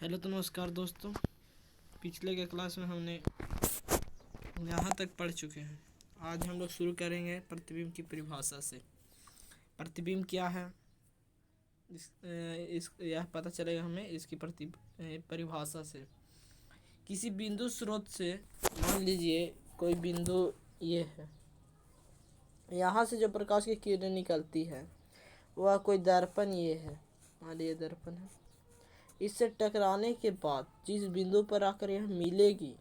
Hello तो नमस्कार दोस्तों। पिछले के क्लास में हमने यहाँ तक पढ़ चुके हैं। आज हम लोग शुरू करेंगे प्रतिबिंब की परिभाषा से। प्रतिबिंब क्या है इस यह पता चलेगा हमें इसकी परिभाषा से। किसी बिंदु स्रोत से, मान लीजिए कोई बिंदु ये है, यहाँ से जो प्रकाश की किरण निकलती है वह कोई दर्पण ये है, मान लीजिए दर्पण है। इससे टकराने के बाद जिस बिंदु पर आकर यह मिलेगी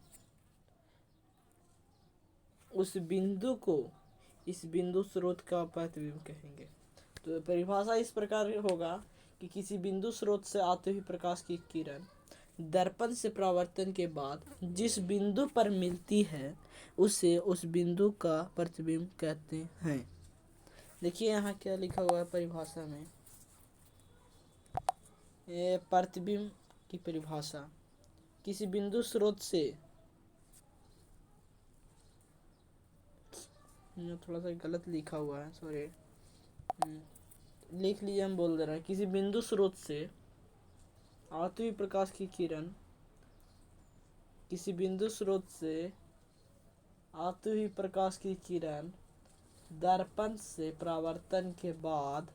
उस बिंदु को इस बिंदु स्रोत का प्रतिबिंब कहेंगे। तो परिभाषा इस प्रकार होगा कि किसी बिंदु स्रोत से आते हुए प्रकाश की किरण दर्पण से परावर्तन के बाद जिस बिंदु पर मिलती है उसे उस बिंदु का प्रतिबिंब कहते हैं। देखिए यहाँ क्या लिखा हुआ है परिभाषा में। प्रतिबिंब की परिभाषा, किसी बिंदु स्रोत से, थोड़ा सा गलत लिखा हुआ है, सॉरी, लिख लीजिए, हम बोल दे रहे हैं। किसी बिंदु स्रोत से आती हुई प्रकाश की किरण, किसी बिंदु स्रोत से आती हुई प्रकाश की किरण दर्पण से परावर्तन के बाद,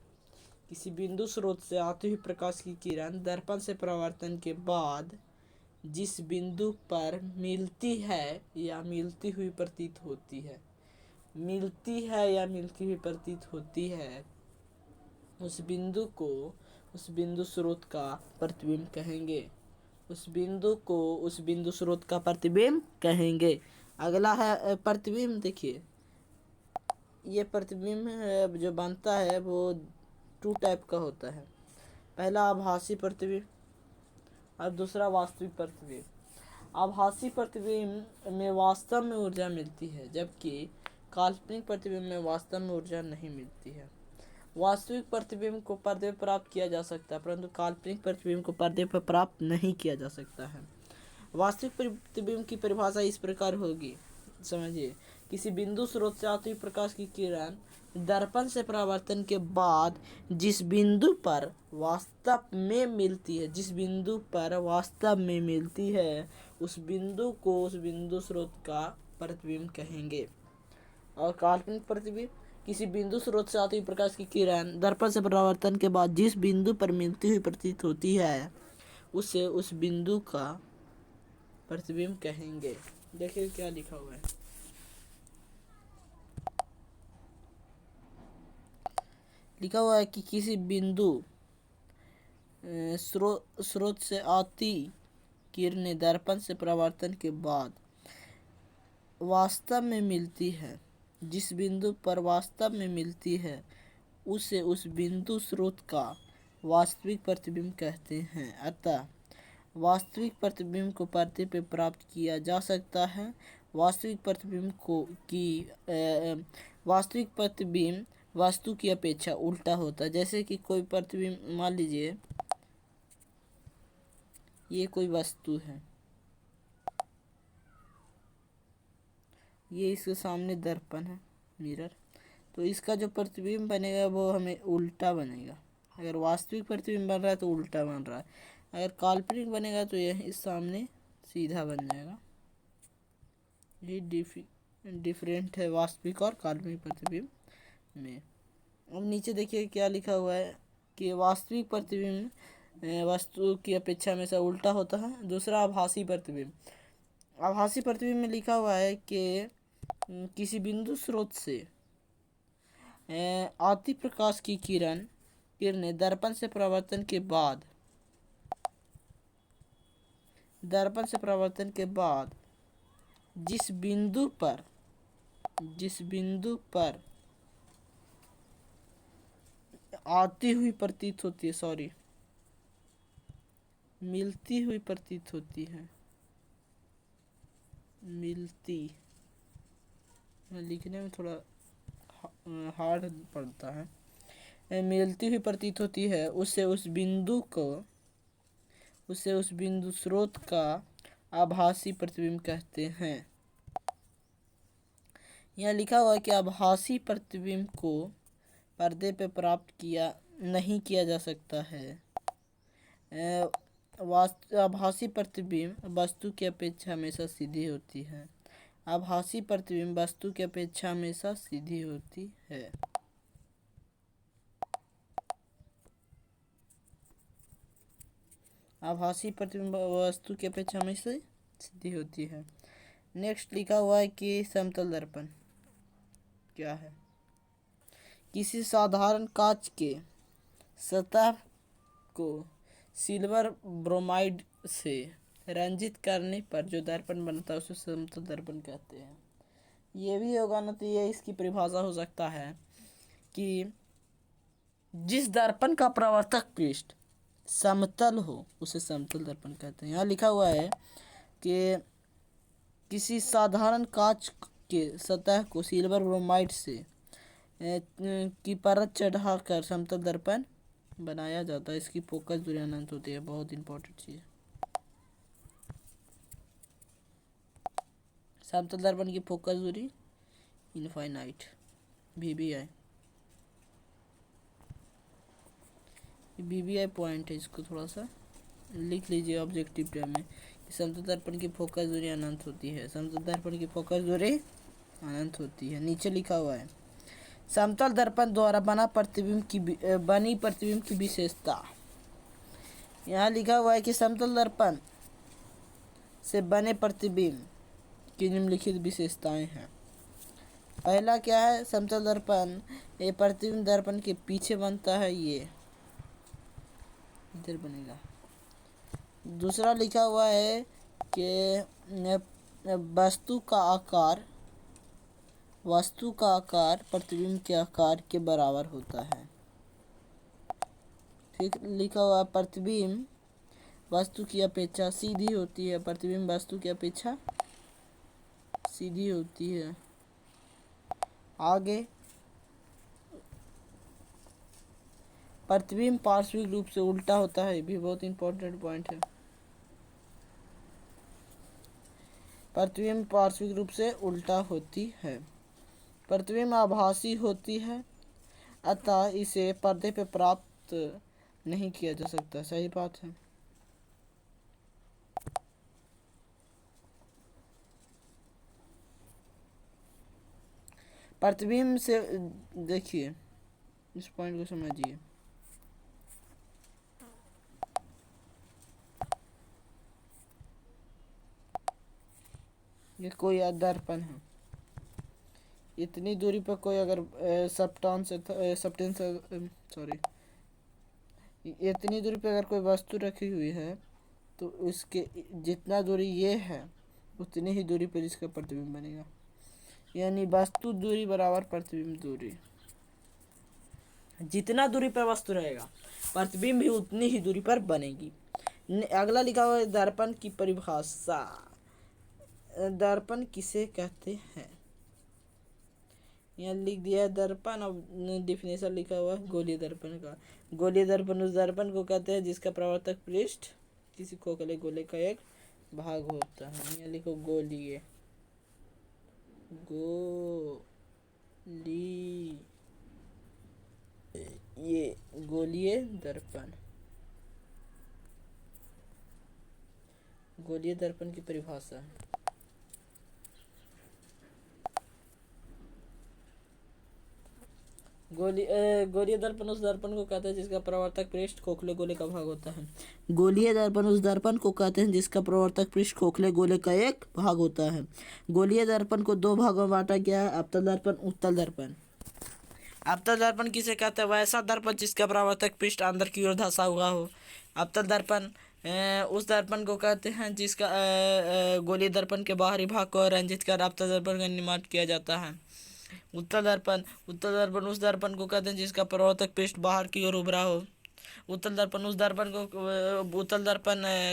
किसी बिंदु स्रोत से आती हुई प्रकाश की किरण दर्पण से परावर्तन के बाद जिस बिंदु पर मिलती है या मिलती हुई प्रतीत होती है, मिलती है या मिलती हुई प्रतीत होती है, उस बिंदु को उस बिंदु स्रोत का प्रतिबिंब कहेंगे। उस बिंदु को उस बिंदु स्रोत का प्रतिबिंब कहेंगे। अगला है प्रतिबिंब। देखिए ये प्रतिबिंब जो बनता है वो टू टाइप का होता है। पहला आभासी प्रतिबिंब और दूसरा वास्तविक प्रतिबिंब। आभासी प्रतिबिंब में वास्तव में ऊर्जा मिलती है, जबकि काल्पनिक प्रतिबिंब में वास्तव में ऊर्जा नहीं मिलती है। वास्तविक प्रतिबिंब को पर्दे पर प्राप्त किया जा सकता है, परंतु काल्पनिक प्रतिबिंब को पर्दे पर प्राप्त नहीं किया जा सकता है। वास्तविक प्रतिबिंब की परिभाषा इस प्रकार होगी, समझिए। किसी बिंदु स्रोत से आती हुई प्रकाश की किरण दर्पण से परावर्तन के बाद जिस बिंदु पर वास्तव में मिलती है, जिस बिंदु पर वास्तव में मिलती है, उस बिंदु को उस बिंदु स्रोत का प्रतिबिंब कहेंगे। और काल्पनिक प्रतिबिंब, किसी बिंदु स्रोत से आती हुई प्रकाश की किरण दर्पण से परावर्तन के बाद जिस बिंदु पर मिलती हुई प्रतीत होती है उसे उस बिंदु का प्रतिबिंब कहेंगे। देखिए क्या लिखा हुआ है। लिखा हुआ है कि किसी बिंदु स्रोत से आती किरणें दर्पण से परावर्तन के बाद वास्तव में मिलती है, जिस बिंदु पर वास्तव में मिलती है उसे उस बिंदु स्रोत का वास्तविक प्रतिबिंब कहते हैं। अतः वास्तविक प्रतिबिंब को पर्दे पर प्राप्त किया जा सकता है। वास्तविक प्रतिबिंब वास्तविक प्रतिबिंब वस्तु की अपेक्षा उल्टा होता है। जैसे कि कोई प्रतिबिंब, मान लीजिए ये कोई वस्तु है, ये इसके सामने दर्पण है, मिरर, तो इसका जो प्रतिबिंब बनेगा वो हमें उल्टा बनेगा। अगर वास्तविक प्रतिबिंब बन रहा है तो उल्टा बन रहा है, अगर काल्पनिक बनेगा तो यह इस सामने सीधा बन जाएगा। ये डिफरेंट है वास्तविक और काल्पनिक प्रतिबिंब में। अब नीचे देखिए क्या लिखा हुआ है कि वास्तविक प्रतिबिंब वस्तु की अपेक्षा हमेशा उल्टा होता है। दूसरा आभासी प्रतिबिंब। आभासी प्रतिबिंब में लिखा हुआ है कि किसी बिंदु स्रोत से आती प्रकाश की किरणें दर्पण से परावर्तन के बाद जिस बिंदु पर आती हुई प्रतीत होती है, सॉरी, मिलती हुई प्रतीत होती है, मिलती, लिखने में थोड़ा हार्ड पड़ता है, मिलती हुई प्रतीत होती है, उसे उस बिंदु स्रोत का आभासी प्रतिबिंब कहते हैं। यह लिखा हुआ है कि आभासी प्रतिबिंब को पर्दे पर प्राप्त नहीं किया जा सकता है। आभासी प्रतिबिंब वस्तु की अपेक्षा हमेशा सीधी होती है। आभासी प्रतिबिंब वस्तु की अपेक्षा हमेशा सीधी होती है। आभासी प्रतिबिंब वस्तु की अपेक्षा हमेशा सीधी होती है। नेक्स्ट लिखा हुआ है कि समतल दर्पण क्या है। किसी साधारण कांच के सतह को सिल्वर ब्रोमाइड से रंजित करने पर जो दर्पण बनता है उसे समतल दर्पण कहते हैं। ये भी होगा ना, तो ये इसकी परिभाषा हो सकता है कि जिस दर्पण का प्रवर्तक पृष्ठ समतल हो उसे समतल दर्पण कहते हैं। यहाँ लिखा हुआ है कि किसी साधारण कांच के सतह को सिल्वर ब्रोमाइड से की परत चढ़ाकर समतल दर्पण बनाया जाता है। इसकी फोकस दूरी अनंत होती है। बहुत इंपॉर्टेंट चीज। समतल दर्पण की फोकस दूरी इनफाइनाइट VBI। VBI पॉइंट है, इसको थोड़ा सा लिख लीजिए ऑब्जेक्टिव टर्म में। समतल दर्पण की फोकस दूरी अनंत होती है। समतल दर्पण की फोकस दूरी अनंत होती है। नीचे लिखा हुआ है समतल दर्पण द्वारा बनी प्रतिबिंब की विशेषता। यहाँ लिखा हुआ है कि समतल दर्पण से बने प्रतिबिंब की निम्नलिखित विशेषताएं हैं। पहला क्या है, समतल दर्पण ये प्रतिबिंब दर्पण के पीछे बनता है, ये इधर बनेगा। दूसरा लिखा हुआ है कि वस्तु का आकार प्रतिबिंब के आकार के बराबर होता है। फिर लिखा हुआ है प्रतिबिंब वस्तु की अपेक्षा सीधी होती है। प्रतिबिंब वस्तु की अपेक्षा सीधी होती है। आगे प्रतिबिंब पार्श्विक रूप से उल्टा होता है। ये भी बहुत इंपॉर्टेंट पॉइंट है। प्रतिबिंब पार्श्विक रूप से उल्टा होती है। प्रतिबिंब आभासी होती है, अतः इसे पर्दे पर प्राप्त नहीं किया जा सकता। सही बात है। प्रतिबिंब से देखिए, इस पॉइंट को समझिए। ये कोई दर्पण है, इतनी दूरी पर कोई अगर इतनी दूरी पर अगर कोई वस्तु रखी हुई है तो उसके जितना दूरी ये है उतनी ही दूरी पर इसका प्रतिबिंब बनेगा। यानी वस्तु दूरी बराबर प्रतिबिंब दूरी। जितना दूरी पर वस्तु रहेगा प्रतिबिंब भी उतनी ही दूरी पर बनेगी। अगला लिखा हुआ है दर्पण की परिभाषा। दर्पण किसे कहते हैं, यहाँ लिख दिया है दर्पण। अब डिफिनेशन लिखा हुआ है गोलीय दर्पण का। गोलीय दर्पण उस दर्पण को कहते हैं जिसका प्रवर्तक पृष्ठ किसी खोखले गोले का एक भाग होता है। यहाँ लिखो गोलीय, ये गोलीय दर्पण। गोलीय दर्पण की परिभाषा। गोलीय दर्पण उस दर्पण को कहते हैं जिसका प्रवर्तक पृष्ठ खोखले गोले का भाग होता है। गोलीय दर्पण उस दर्पण को कहते हैं जिसका प्रवर्तक पृष्ठ खोखले गोले का एक भाग होता है। गोलीय दर्पण को दो भागों में बांटा गया है, अवतल दर्पण, उत्तल दर्पण। अवतल दर्पण किसे कहते हैं, वैसा दर्पण जिसका प्रवर्तक पृष्ठ अंदर की ओर धंसा हुआ हो। अवतल दर्पण उस दर्पण को कहते हैं जिसका गोलीय दर्पण के बाहरी भाग को रंजित कर अवतल दर्पण का निर्माण किया जाता है। उत्तल दर्पण उस दर्पण को कहते हैं जिसका प्रवर्तक पृष्ठ बाहर की ओर उभरा हो। उत्तल दर्पण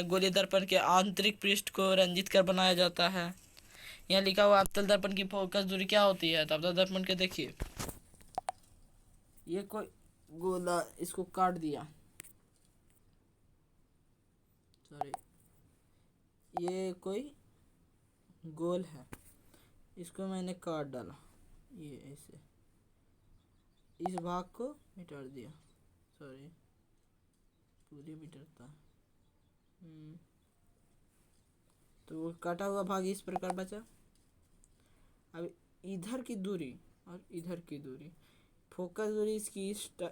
गोलीय दर्पण के आंतरिक पृष्ठ को रंजित कर बनाया जाता है। यहाँ लिखा हुआ अवतल दर्पण की फोकस दूरी क्या होती है। तो अवतल दर्पण के देखिए, ये कोई गोला, इसको काट दिया, सॉरी, ये कोई गोल है, इसको मैंने काट डाला, ये ऐसे इस भाग को मिटा दिया, सॉरी पूरी मिटाता, तो वो काटा हुआ भाग इस प्रकार बचा। अब इधर की दूरी और इधर की दूरी, फोकस दूरी इसकी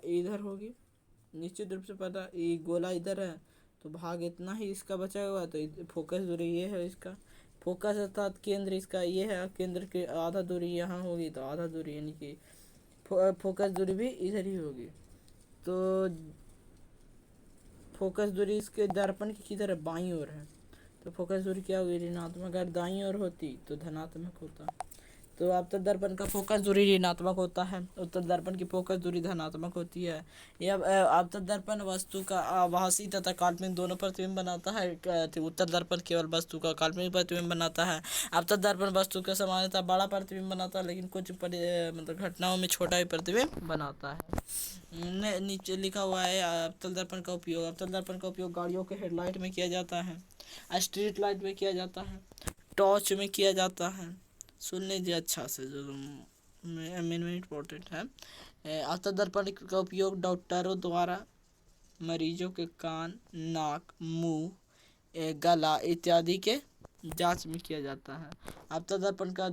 इधर होगी, निश्चित रूप से पता, ये गोला इधर है तो भाग इतना ही इसका बचा हुआ, तो फोकस दूरी ये है इसका। फोकस अर्थात केंद्र इसका ये है, केंद्र के आधा दूरी यहाँ होगी तो आधा दूरी यानी कि फोकस दूरी भी इधर ही होगी। तो फोकस दूरी इसके दर्पण की किधर है, बाईं ओर है, तो फोकस दूरी क्या होगी, ऋणात्मक। अगर दाईं ओर होती तो धनात्मक होता। तो आपतन दर्पण का फोकस दूरी ऋणात्मक होता है, उत्तल दर्पण की फोकस दूरी धनात्मक होती है। यह आपतन दर्पण वस्तु का आभासी तथा काल्पनिक दोनों प्रतिबिंब बनाता है। उत्तल दर्पण केवल वस्तु का काल्पनिक प्रतिबिंब बनाता है। आपतन दर्पण वस्तु का सामान्यतः बड़ा प्रतिबिंब बनाता है, लेकिन कुछ मतलब घटनाओं में छोटा भी प्रतिबिंब बनाता है। नीचे लिखा हुआ है आपतन दर्पण का उपयोग। आपतन दर्पण का उपयोग गाड़ियों के हेडलाइट में किया जाता है, स्ट्रीट लाइट में किया जाता है, टॉर्च में किया जाता है। सुन लीजिए अच्छा से, जो मेन इम्पोर्टेंट है। आपतन दर्पण का उपयोग डॉक्टरों द्वारा मरीजों के कान, नाक, मुंह, गला इत्यादि के जांच में किया जाता है। आपतन दर्पण का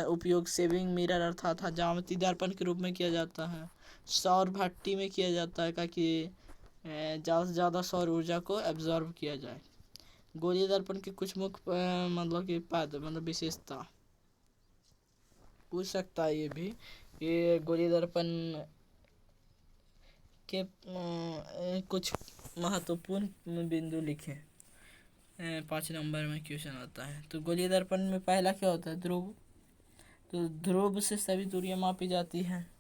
उपयोग सेविंग मिरर अर्थात हजामती दर्पण के रूप में किया जाता है। सौर भट्टी में किया जाता है ताकि ज़्यादा से ज़्यादा सौर ऊर्जा को एब्जॉर्ब किया जाए। गोलीय दर्पण के कुछ मुख्य मतलब कि मतलब विशेषता पूछ सकता है ये भी। ये गोलीय दर्पण के कुछ महत्वपूर्ण बिंदु लिखे 5 नंबर में क्वेश्चन आता है। तो गोलीय दर्पण में पहला क्या होता है, ध्रुव। तो ध्रुव से सभी दूरियां मापी जाती हैं।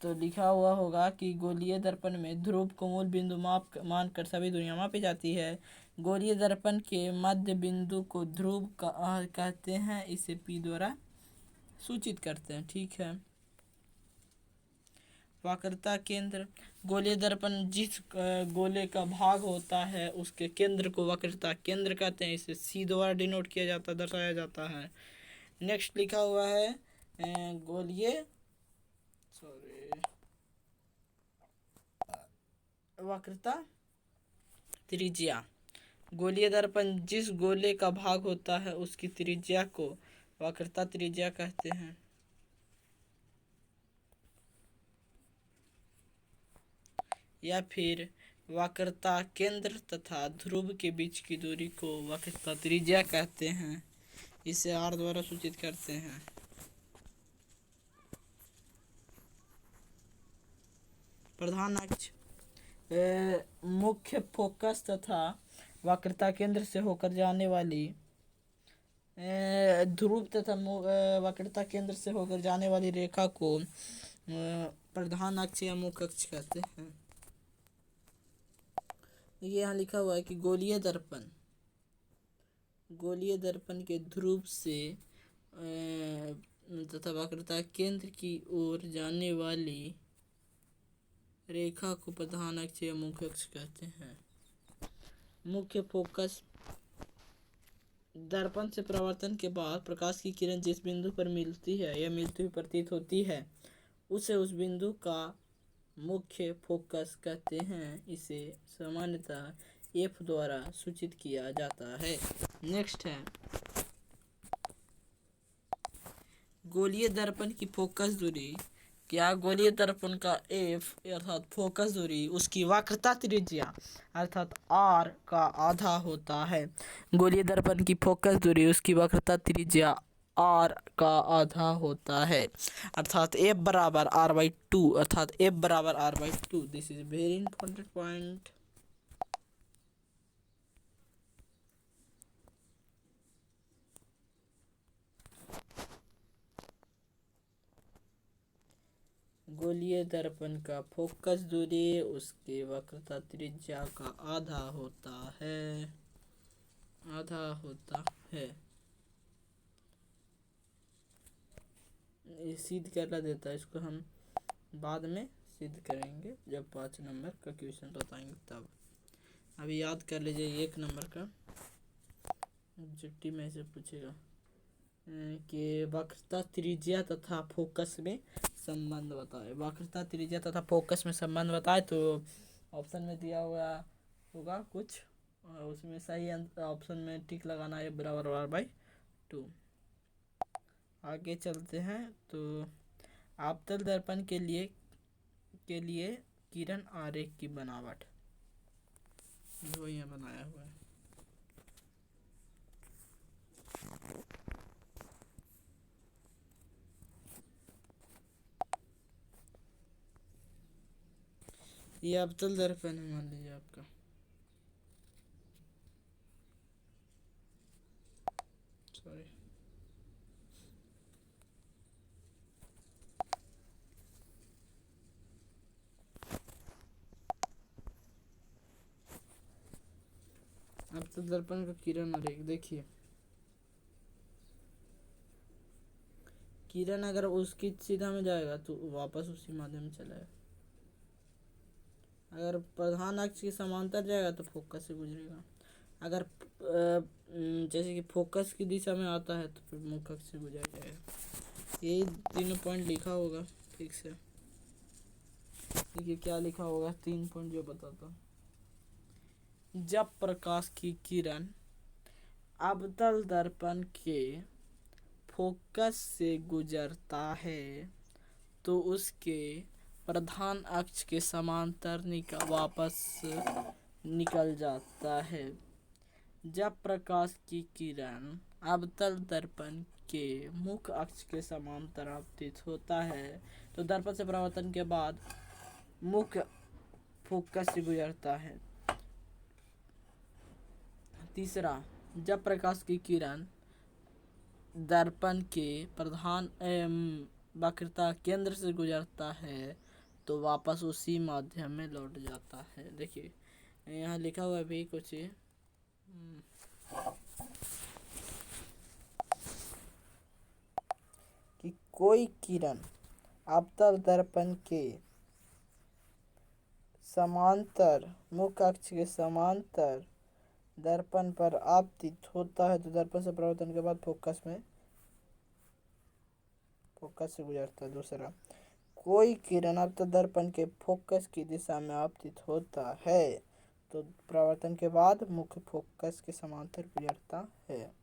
तो लिखा हुआ होगा कि गोलीय दर्पण में ध्रुव को मूल बिंदु मानकर सभी दूरियां मापी जाती है। गोलीय दर्पण के मध्य बिंदु को ध्रुव कहते हैं, इसे P द्वारा सूचित करते हैं। ठीक है। वक्रता केंद्र, गोलीय दर्पण जिस गोले का भाग होता है उसके केंद्र को वक्रता केंद्र कहते हैं, इसे C द्वारा डिनोट किया जाता, दर्शाया जाता है। नेक्स्ट लिखा हुआ है गोलीय वक्रता त्रिज्या, गोलीय दर्पण जिस गोले का भाग होता है उसकी त्रिज्या को वक्रता त्रिज्या कहते हैं। या फिर वक्रता केंद्र तथा ध्रुव के बीच की दूरी को वक्रता त्रिज्या कहते हैं, इसे R द्वारा सूचित करते हैं। प्रधान अक्ष, मुख्य फोकस तथा वक्रता केंद्र से होकर जाने वाली ध्रुव तथा वक्रता केंद्र से होकर जाने वाली रेखा को प्रधान अक्ष या मुख्य अक्ष कहते हैं। ये यहाँ लिखा हुआ है कि गोलीय दर्पण के ध्रुव से तथा वक्रता केंद्र की ओर जाने वाली रेखा को प्रधान अक्ष या मुख्य अक्ष कहते हैं। मुख्य फोकस, दर्पण से परावर्तन के बाद प्रकाश की किरण जिस बिंदु पर मिलती है या मिलती हुई प्रतीत होती है उसे उस बिंदु का मुख्य फोकस कहते हैं, इसे सामान्यतः F द्वारा सूचित किया जाता है। नेक्स्ट है गोलीय दर्पण की फोकस दूरी। क्या गोलीय दर्पण का F अर्थात फोकस दूरी उसकी वक्रता त्रिज्या अर्थात R का आधा होता है। गोलीय दर्पण की फोकस दूरी उसकी वक्रता त्रिज्या R का आधा होता है, अर्थात F बराबर R/2, अर्थात F बराबर R/2। This is very important point. गोलीय दर्पण का फोकस दूरी उसके वक्रता त्रिज्या का आधा होता है, ये सिद्ध करना देता है, इसको हम बाद में सिद्ध करेंगे जब 5 नंबर का क्वेश्चन बताएंगे तब। अभी याद कर लीजिए 1 नंबर का ऑब्जेक्टिव में से पूछेगा कि वक्रता त्रिज्या तथा फोकस में संबंध बताए। वक्रता त्रिज्या तथा फोकस में संबंध बताए तो ऑप्शन में दिया हुआ होगा कुछ उसमें सही ऑप्शन में टिक लगाना है बराबर बराबर बाई 2। आगे चलते हैं। तो आपतल दर्पण के लिए किरण आरेख की बनावट जो यहाँ बनाया हुआ है। ये अवतल दर्पण है, मान लीजिए आपका। सॉरी, अवतल दर्पण का किरण आरेख देखिए। किरण अगर उसकी सीधा में जाएगा तो वापस उसी माध्यम से चलेगा। अगर प्रधान अक्ष के समांतर जाएगा तो फोकस से गुजरेगा। अगर जैसे कि फोकस की दिशा में आता है तो फिर मुख्य अक्ष से गुजर जाएगा। यही तीनों पॉइंट लिखा होगा ठीक से। देखिए क्या लिखा होगा, 3 पॉइंट जो बताता हूँ। जब प्रकाश की किरण अवतल दर्पण के फोकस से गुजरता है तो उसके प्रधान अक्ष के समांतर वापस निकल जाता है। जब प्रकाश की किरण अवतल दर्पण के मुख्य अक्ष के समांतर आपतित होता है तो दर्पण से परावर्तन के बाद मुख्य फोकस से गुजरता है। तीसरा, जब प्रकाश की किरण दर्पण के प्रधान वक्रता केंद्र से गुजरता है तो वापस उसी माध्यम में लौट जाता है। देखिए यहाँ लिखा हुआ भी कुछ कि कोई किरण अवतल दर्पण के समांतर मुख्य अक्ष के समांतर दर्पण पर आपतित होता है तो दर्पण से परावर्तन के बाद फोकस से गुजरता है। दूसरा, कोई किरण अवतल दर्पण के फोकस की दिशा में आपतित होता है तो परावर्तन के बाद मुख्य फोकस के समांतर गुजरता है।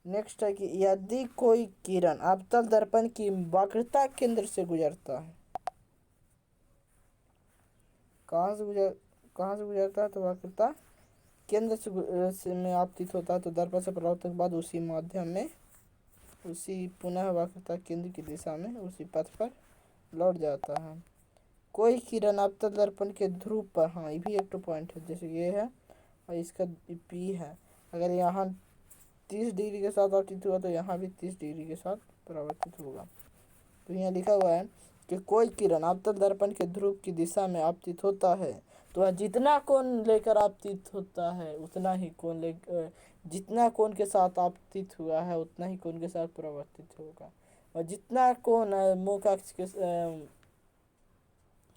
नेक्स्ट है कि यदि कोई किरण अवतल दर्पण की वक्रता केंद्र से गुजरता है, कहाँ से गुजरता है तो वक्रता केंद्र से में आपतित होता है तो दर्पण से परावर्तन के बाद उसी माध्यम में उसी पुनः वक्रता केंद्र की दिशा में उसी पथ पर लौट जाता है। कोई किरण अवतल दर्पण के ध्रुव पर, हाँ ये भी एक तो पॉइंट है, जैसे ये है और इसका पी है, अगर यहाँ 30 डिग्री के साथ आपतित हुआ तो यहाँ भी 30 डिग्री के साथ परावर्तित होगा। तो यहाँ लिखा हुआ है कि कोई किरण अवतल दर्पण के ध्रुव की दिशा में आपतित होता है तो वह जितना कोण लेकर आपतित होता है उतना ही कोण जितना कोण के साथ आपतित हुआ है उतना ही कोण के साथ परावर्तित होगा, और जितना कोण मुख्य अक्ष के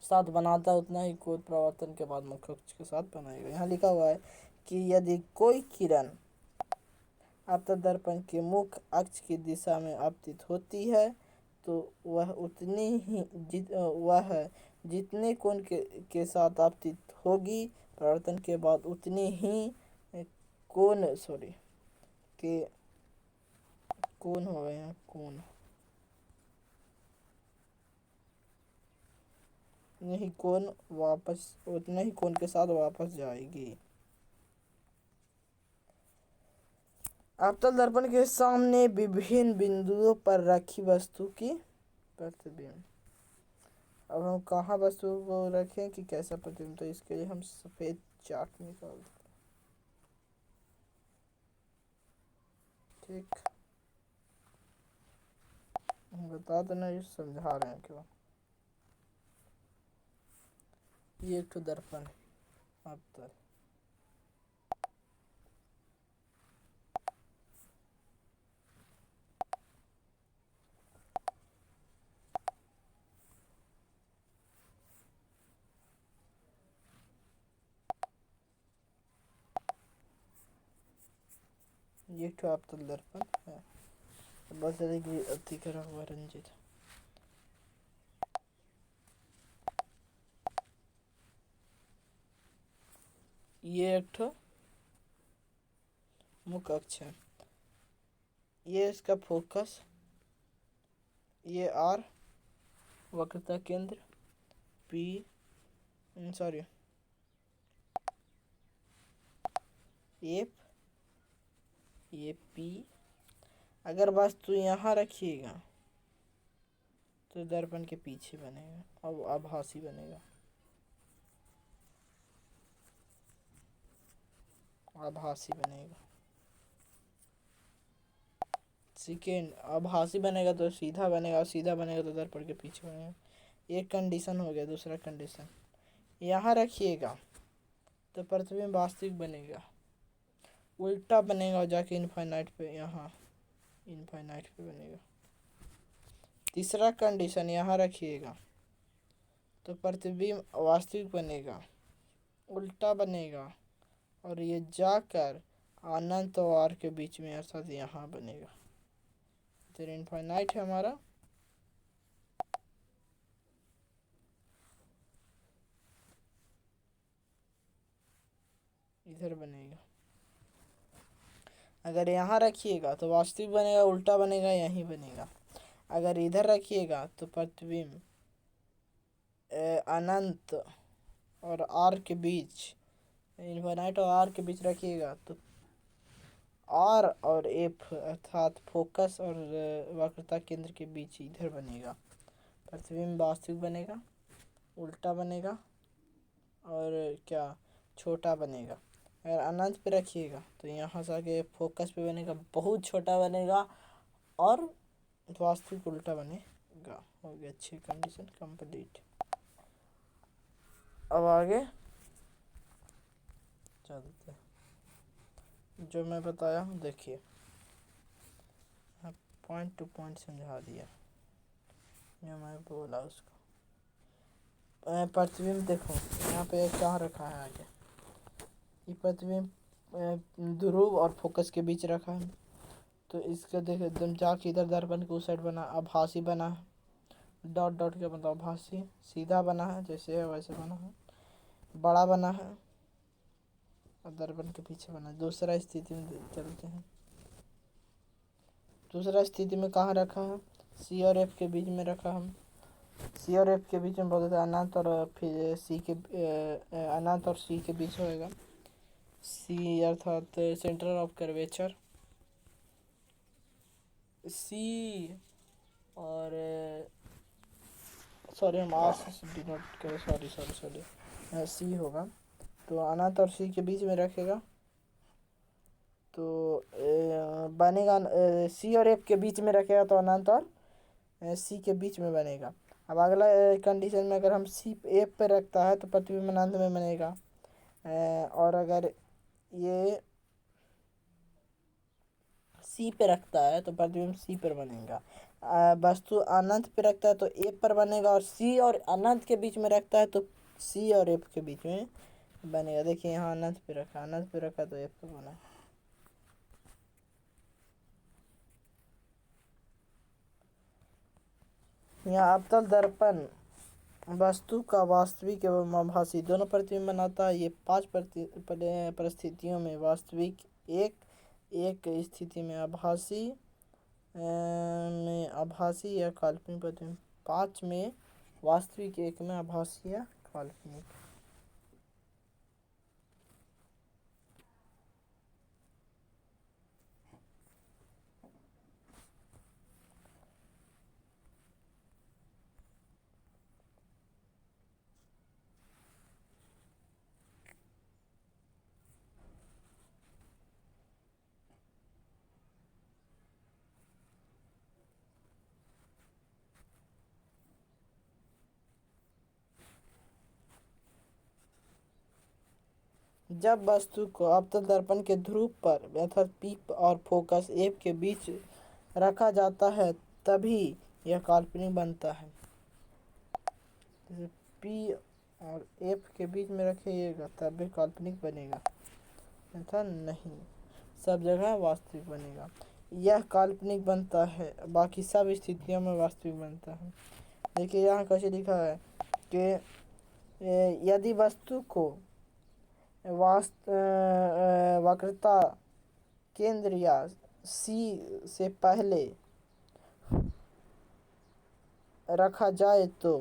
साथ बनाता है उतना ही कोण परावर्तन के बाद मुख्य अक्ष के साथ बनाएगा। यहाँ लिखा हुआ है कि यदि कोई किरण अवतल दर्पण के मुख्य अक्ष की दिशा में आपतित होती है तो वह जितने कोण के साथ आपतित होगी परावर्तन के बाद उतने ही कोण हो गए हैं कोण नहीं कोण वापस उतने ही कोण के साथ वापस जाएगी। अवतल दर्पण के सामने विभिन्न बिंदुओं पर रखी वस्तु की प्रतिबिंब। अब हम कहाँ वस्तु को रखें कि कैसा प्रतिबिंब, तो इसके लिए हम सफेद चाक निकालते हैं। ठीक, हम बता देना ये समझा रहे हैं क्यों। ये एक तो दर्पण है अवतल, ये तो अवतल दर्पण है। बस अति करा हुआ रंजित, ये एक ठो मुख्य अक्ष है, ये इसका फोकस, ये आर वक्रता केंद्र, पी सॉरी एफ, ये पी। अगर वस्तु यहाँ रखिएगा तो दर्पण के पीछे बनेगा और आभासी बनेगा, आभासी बनेगा। सेकेंड, आभासी बनेगा तो सीधा बनेगा, और सीधा बनेगा तो दर्पण के पीछे बनेगा। एक कंडीशन हो गया। दूसरा कंडीशन, यहाँ रखिएगा तो प्रतिबिंब वास्तविक बनेगा, उल्टा बनेगा और जाके इनफाइनाइट पे, यहाँ इनफाइनाइट पे बनेगा। तीसरा कंडीशन, यहाँ रखिएगा तो प्रतिबिंब वास्तविक बनेगा, उल्टा बनेगा और ये जाकर अनंत और आर के बीच में अर्थात यहाँ बनेगा। तो इनफाइनाइट है हमारा, इधर बनेगा। अगर यहाँ रखिएगा तो वास्तविक बनेगा, उल्टा बनेगा, यहीं बनेगा। अगर इधर रखिएगा तो प्रतिबिंब अनंत और आर के बीच, इनफाइनाइट और आर के बीच रखिएगा तो आर और एफ अर्थात फोकस और वक्रता केंद्र के बीच इधर बनेगा। प्रतिबिंब वास्तविक बनेगा, उल्टा बनेगा और क्या छोटा बनेगा। अगर अनंत पे रखिएगा तो यहाँ से आके फोकस पे बनेगा, बहुत छोटा बनेगा और वास्तविक उल्टा बनेगा। हो गया 6 कंडीशन कंप्लीट। अब आगे चलते हैं, जो मैं बताया हूँ देखिए, पॉइंट टू पॉइंट समझा दिया जो मैं बोला उसको। प्रतिबिंब देखो यहाँ पे कहाँ रखा है आगे, ये प्रतिबिंब ध्रुव और फोकस के बीच रखा है। तो इसका देखो एकदम जाके इधर दर्पण के उस साइड बना, आभासी बना है। डॉट डॉट के मतलब आभासी, सीधा बना है जैसे है वैसे बना है, बड़ा बना है और दर्पण के पीछे बना है। दूसरा स्थिति में चलते हैं। दूसरा स्थिति में कहाँ रखा है, सी और एफ के बीच में रखा हम। सी और एफ के बीच में बोलते थे अनंत और फिर सी के अनंत और सी के बीच होएगा। सी अर्थात सेंटर ऑफ कर्वेचर, सी और सॉरी हम आर से डिनोट करें, सॉरी सॉरी सॉरी सी होगा। तो अनंत और सी के बीच में रखेगा तो बनेगा, सी और एफ के बीच में रखेगा तो अनंत और सी के बीच में बनेगा। अब अगला कंडीशन में अगर हम सी एफ पे रखता है तो प्रतिबिंब अनंत में बनेगा, और अगर ये सी पे रखता है तो प्रतिबिंब सी पर बनेगा। वस्तु अनंत पे रखता है तो एफ पर बनेगा, और सी और अनंत के बीच में रखता है तो सी और एफ के बीच में बनेगा। देखिए यहाँ अनंत पे रखा, अनंत पे रखा तो एफ पे बना। यहाँ अवतल दर्पण वस्तु का वास्तविक एवं आभासी दोनों प्रतिबिंब बनाता है। ये 5 परिस्थितियों में वास्तविक, एक स्थिति में आभासी या काल्पनिक प्रतिबिंब, 5 में वास्तविक, 1 में आभासी या काल्पनिक। जब वस्तु को अवतल दर्पण के ध्रुव पर अर्थात पी और फोकस एफ के बीच रखा जाता है तभी यह काल्पनिक बनता है। जैसे पी और एफ के बीच में रखिएगा तब भी काल्पनिक बनेगा, ऐसा नहीं, सब जगह वास्तविक बनेगा। यह काल्पनिक बनता है, बाकी सब स्थितियों में वास्तविक बनता है। देखिए यहाँ कैसे लिखा है कि यदि वस्तु को वक्रता केंद्र या सी से पहले रखा जाए तो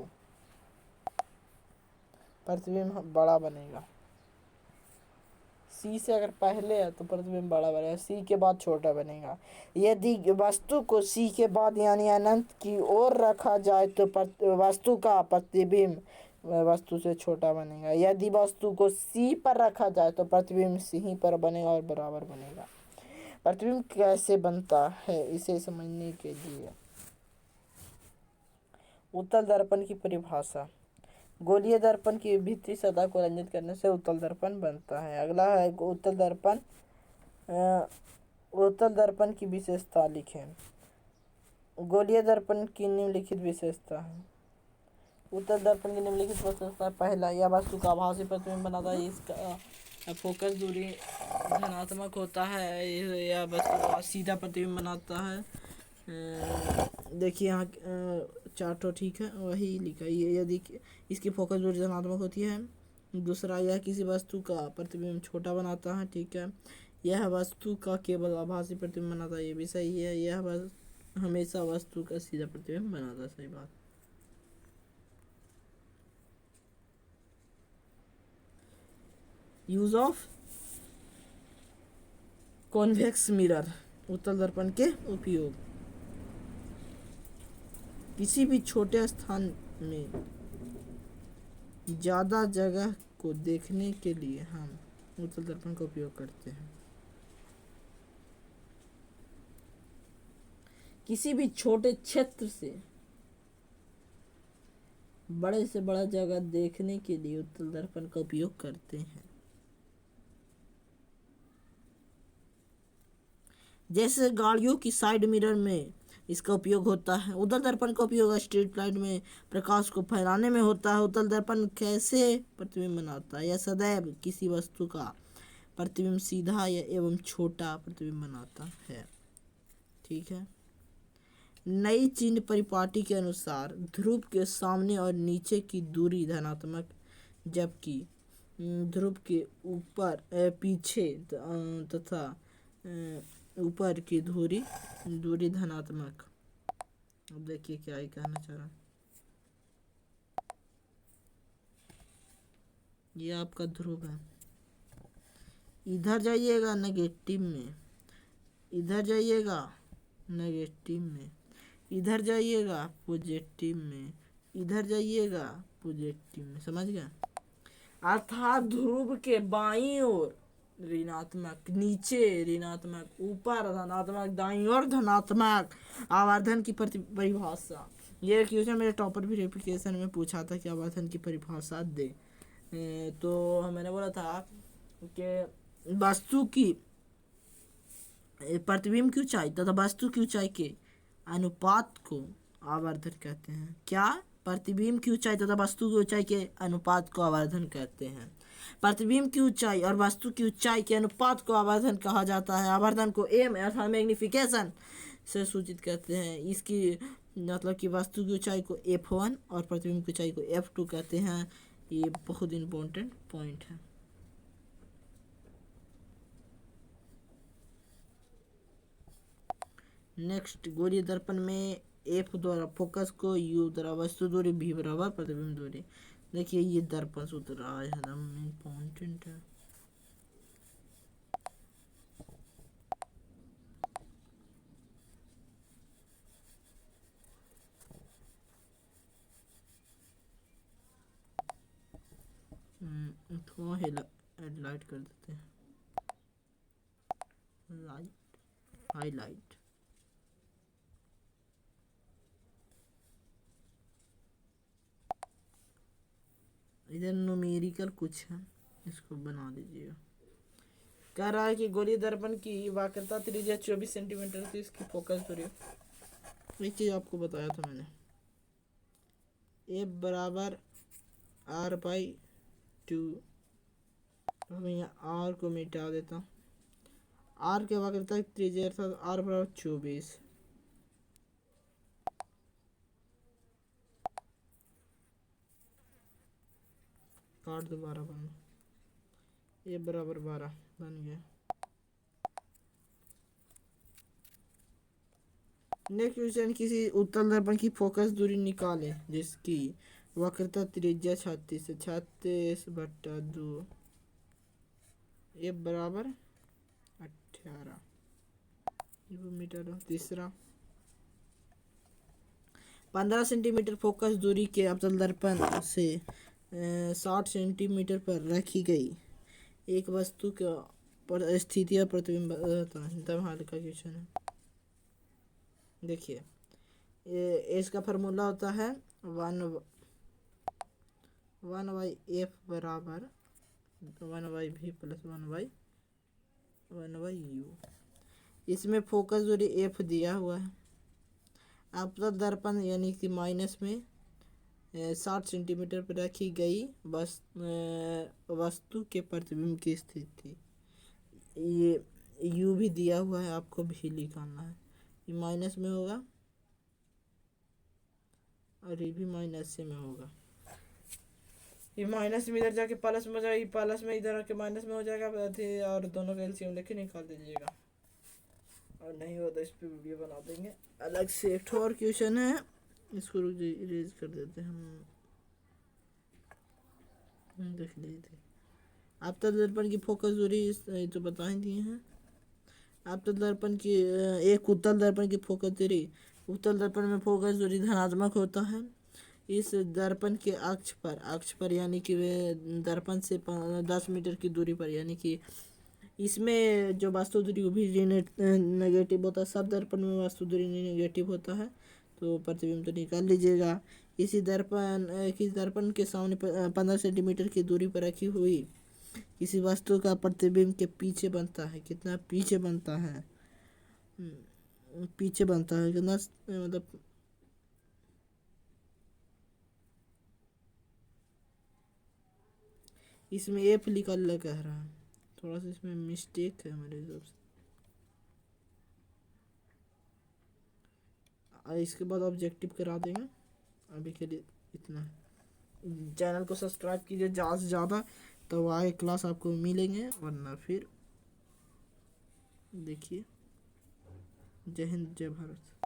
प्रतिबिंब बड़ा बनेगा। सी से अगर पहले है तो प्रतिबिंब बड़ा बनेगा, सी के बाद छोटा बनेगा। यदि वस्तु को सी के बाद यानी अनंत की ओर रखा जाए तो वस्तु का प्रतिबिंब वस्तु से छोटा बनेगा। यदि वस्तु को सी पर रखा जाए तो प्रतिबिंब सी पर बनेगा और बराबर बनेगा। प्रतिबिंब कैसे बनता है इसे समझने के लिए उत्तल दर्पण की परिभाषा। गोलीय दर्पण की भीतरी सतह को रंजित करने से उत्तल दर्पण बनता है। अगला है उत्तल दर्पण। उत्तल दर्पण की विशेषता लिखें। गोलीय दर्पण की निम्नलिखित विशेषता है। उत्तल दर्पण की निम्नलिखित विशेषता। पहला, यह वस्तु का आभासी प्रतिबिंब बनाता है। इसका फोकस दूरी धनात्मक होता है। यह वस्तु का सीधा प्रतिबिंब बनाता है। देखिए यहाँ चार्ट ठीक है, वही लिखा है। यदि इसकी फोकस दूरी धनात्मक होती है। दूसरा, यह किसी वस्तु का प्रतिबिंब छोटा बनाता है। ठीक है, यह वस्तु का केवल आभासी प्रतिबिंब बनाता है, ये भी सही है। यह हमेशा वस्तु का सीधा प्रतिबिंब बनाता है, सही बात। यूज ऑफ कॉन्वेक्स मिरर, उत्तल दर्पण के उपयोग। किसी भी छोटे स्थान में ज़्यादा जगह को देखने के लिए हम उत्तल दर्पण का उपयोग करते हैं। किसी भी छोटे क्षेत्र से बड़ा जगह देखने के लिए उत्तल दर्पण का उपयोग करते हैं। जैसे गाड़ियों की साइड मिरर में इसका उपयोग होता है। उत्तल दर्पण का उपयोग स्ट्रीट लाइट में प्रकाश को फैलाने में होता है। उत्तल दर्पण कैसे प्रतिबिंब बनाता है? यह सदैव किसी वस्तु का प्रतिबिंब सीधा या एवं छोटा प्रतिबिंब बनाता है। ठीक है, नई चिन्ह परिपाटी के अनुसार ध्रुव के सामने और नीचे की दूरी धनात्मक, जबकि ध्रुव के ऊपर पीछे तथा ऊपर की दूरी धनात्मक। अब देखिए क्या ही कहना चाह रहा। ये आपका ध्रुव है, इधर जाइएगा नेगेटिव में, इधर जाइएगा नेगेटिव में, इधर जाइएगा पॉजिटिव में, इधर जाइएगा पॉजिटिव में। समझ गया? अर्थात ध्रुव के बाईं ओर ऋणात्मक, नीचे ऋणात्मक, ऊपर धनात्मक, दाईं ओर धनात्मक। आवर्धन की परिभाषा। ये क्वेश्चन मेरे टॉपर भी रेप्लिकेशन में पूछा था कि आवर्धन की परिभाषा दे। तो मैंने बोला था कि वस्तु की प्रतिबिंब की ऊंचाई तथा वस्तु की ऊंचाई के अनुपात को आवर्धन कहते हैं। क्या? प्रतिबिंब की ऊंचाई तथा वस्तु की ऊंचाई के अनुपात को आवर्धन कहते हैं। प्रतिबिंब की ऊंचाई और वस्तु की ऊंचाई के अनुपात को आवर्धन कहा जाता है। आवर्धन को एम अर्थात मैग्निफिकेशन से सूचित करते हैं। इसकी मतलब कि वस्तु की ऊंचाई को F1 और प्रतिबिंब की ऊंचाई को F2 कहते हैं। ये बहुत इंपॉर्टेंट पॉइंट है। नेक्स्ट, गोलीय दर्पण में F द्वारा फोकस को, U द्वारा वस्तु दूरी, V बराबर प्रतिबिंब दूरी। देखिए ये दर्पण सूत्र आज एकदम इम्पोर्टेंट है। थोड़ा हाईलाइट कर देते हैं, लाइट हाईलाइट। इधर न्यूमेरिकल कुछ है, इसको बना दीजिएगा। कह रहा है कि गोलीय दर्पण की वक्रता त्रिज्या 24 सेंटीमीटर थी, इसकी फोकस दूरी। एक चीज आपको बताया था मैंने, F बराबर R/2। मैं यहाँ R को मिटा देता हूँ। R के वक्रता त्रिज्या अर्थात R बराबर 24। काट दोबारा बनना। ए बराबर 12 बन गया। नेक्स्ट क्वेश्चन, किसी उत्तल दर्पण की फोकस दूरी निकाले जिसकी वक्रता त्रिज्या 36 है। 36/2 ए बराबर 18 मीटर। तीसरा, 15 सेंटीमीटर फोकस दूरी के अवतल दर्पण से 60 सेंटीमीटर पर रखी गई एक वस्तु का स्थिति या प्रतिबिंब एकदम हल्का क्वेश्चन है। देखिए, इसका फार्मूला होता है 1/f बराबर 1/v प्लस 1/u। इसमें फोकस दूरी f दिया हुआ है। अवतल दर्पण यानी कि माइनस में 60 सेंटीमीटर पर रखी गई वस्तु के प्रतिबिंब की स्थिति, ये u भी दिया हुआ है, आपको भी निकालना है। ये माइनस में होगा और ये भी माइनस में होगा। ये माइनस में इधर जाके प्लस में जाएगी, प्लस में इधर आके माइनस में हो जाएगा, और दोनों का एलसीएम लेके निकाल दीजिएगा। और नहीं हो तो इस पे वीडियो बना देंगे अलग से। एक और क्वेश्चन है, इसको इरेज कर देते हैं हम। देख लीजिए, अवतल दर्पण की फोकस दूरी तो बता ही दिए हैं। अवतल दर्पण की एक उत्तल दर्पण की फोकस दूरी, उत्तल दर्पण में फोकस दूरी धनात्मक होता है। इस दर्पण के अक्ष पर यानी कि दर्पण से 10 मीटर की दूरी पर, यानी कि इसमें जो वास्तु दूरी वो भी नेगेटिव होता है। सब दर्पण में वास्तु दूरी नेगेटिव होता है, तो प्रतिबिंब तो निकाल लीजिएगा। किसी दर्पण के सामने 15 सेंटीमीटर की दूरी पर रखी हुई किसी वस्तु का प्रतिबिंब के पीछे बनता है। कितना पीछे बनता है? पीछे बनता है कितना, मतलब इसमें एफ निकालने कह रहा है, थोड़ा सा इसमें मिस्टेक है मेरे हिसाब से। इसके बाद ऑब्जेक्टिव करा देंगे। अभी के लिए इतना है। चैनल को सब्सक्राइब कीजिए ज़्यादा से ज़्यादा, तो आगे क्लास आपको मिलेंगे, वरना फिर देखिए। जय हिंद, जय भारत।